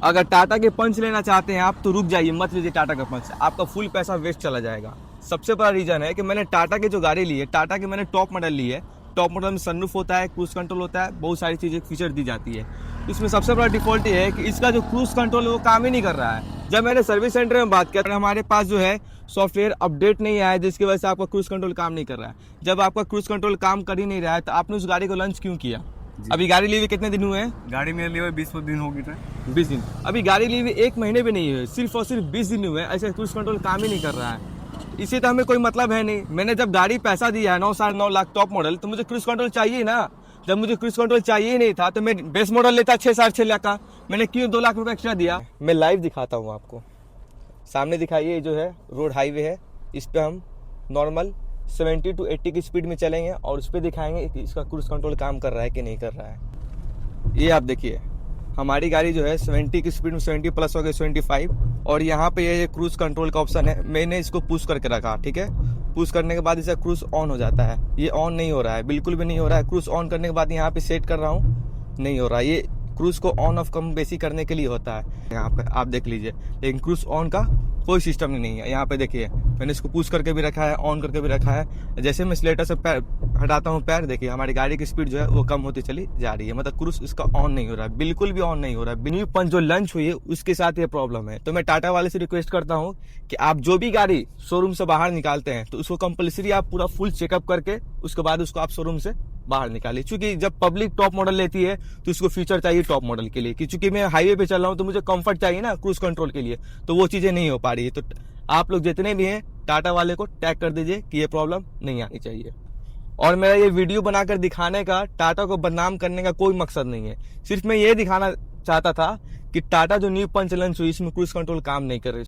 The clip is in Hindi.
अगर टाटा के पंच लेना चाहते हैं आप तो रुक जाइए, मत लीजिए टाटा का पंच, आपका फुल पैसा वेस्ट चला जाएगा। सबसे बड़ा रीजन है कि मैंने टाटा की जो गाड़ी ली है, टाटा की मैंने टॉप मॉडल ली है। टॉप मॉडल में सनरूफ होता है, क्रूज कंट्रोल होता है, बहुत सारी चीज़ें फीचर दी जाती है। इसमें सबसे बड़ा डिफॉल्ट ये है कि इसका जो क्रूज कंट्रोल है वो काम ही नहीं कर रहा है। जब मैंने सर्विस सेंटर में बात किया, हमारे पास जो है सॉफ्टवेयर अपडेट नहीं आया, जिसकी वजह से आपका क्रूज कंट्रोल काम नहीं कर रहा है। जब आपका क्रूज कंट्रोल काम कर ही नहीं रहा है तो आपने उस गाड़ी को लॉन्च क्यों किया? अभी गाड़ी ली हुई कितने दिन हुए हैं? गाड़ी मेरे लिए 20 दिन हो गए थे। 20 दिन। अभी गाड़ी ली हुई 1 महीने भी नहीं हुए, सिर्फ और सिर्फ 20 दिन हुए, ऐसे क्रूज कंट्रोल काम ही नहीं कर रहा है। इसे तो हमें कोई मतलब है नहीं। मैंने जब गाड़ी पैसा दिया है 9 साढ़े 9 लाख टॉप मॉडल, तो मुझे क्रूज कंट्रोल चाहिए ना। जब मुझे क्रूज कंट्रोल चाहिए ही नहीं था तो मैं बेस मॉडल लेता 6 साढ़े 6 लाख का। मैंने क्यों 2 लाख रुपए एक्स्ट्रा दिया? मैं लाइव दिखाता हूँ आपको, सामने दिखाइए। जो है रोड हाईवे है, इस पे हम नॉर्मल 70 to 80 की स्पीड में चलेंगे और उस पर दिखाएंगे कि इसका क्रूज कंट्रोल काम कर रहा है कि नहीं कर रहा है। ये आप देखिए, हमारी गाड़ी जो है 70 की स्पीड में 70 प्लस हो गई 75, और यहाँ पे ये क्रूज कंट्रोल का ऑप्शन है। मैंने इसको पुश करके रखा, ठीक है। पुश करने के बाद इसे क्रूज ऑन हो जाता है। ये ऑन नहीं हो रहा है, बिल्कुल भी नहीं हो रहा है। क्रूज ऑन करने के बाद यहाँ पे सेट कर रहा हूँ, नहीं हो रहा है। ये क्रूज को ऑन ऑफ कम बेसी करने के लिए होता है। यहाँ पे आप देख लीजिए, लेकिन क्रूज ऑन का कोई सिस्टम नहीं है। यहाँ पे देखिए, मैंने इसको पुश करके भी रखा है, ऑन करके भी रखा है। जैसे मैं स्लेटर से पैर हटाता हूँ, पैर देखिए हमारी गाड़ी की स्पीड जो है वो कम होती चली जा रही है। मतलब क्रूज इसका ऑन नहीं हो रहा है, बिल्कुल भी ऑन नहीं हो रहा है। न्यू पंच जो लॉन्च हुई है उसके साथ ये प्रॉब्लम है। तो मैं टाटा वाले से रिक्वेस्ट करता हूँ कि आप जो भी गाड़ी शोरूम से बाहर निकालते हैं तो उसको कंपल्सरी आप पूरा फुल चेकअप करके उसके बाद उसको आप शोरूम से बाहर निकालिए। क्योंकि जब पब्लिक टॉप मॉडल लेती है तो उसको फीचर चाहिए टॉप मॉडल के लिए, क्योंकि मैं हाईवे पे चल रहा हूँ तो मुझे कंफर्ट चाहिए ना क्रूज कंट्रोल के लिए, तो वो चीजें नहीं हो पा रही है। तो आप लोग जितने भी हैं टाटा वाले को टैग कर दीजिए कि ये प्रॉब्लम नहीं आनी चाहिए। और मेरा ये वीडियो बनाकर दिखाने का, टाटा को बदनाम करने का कोई मकसद नहीं है। सिर्फ मैं ये दिखाना चाहता था कि टाटा जो न्यू पंच लॉन्च हुई इसमें क्रूज कंट्रोल काम नहीं कर रही।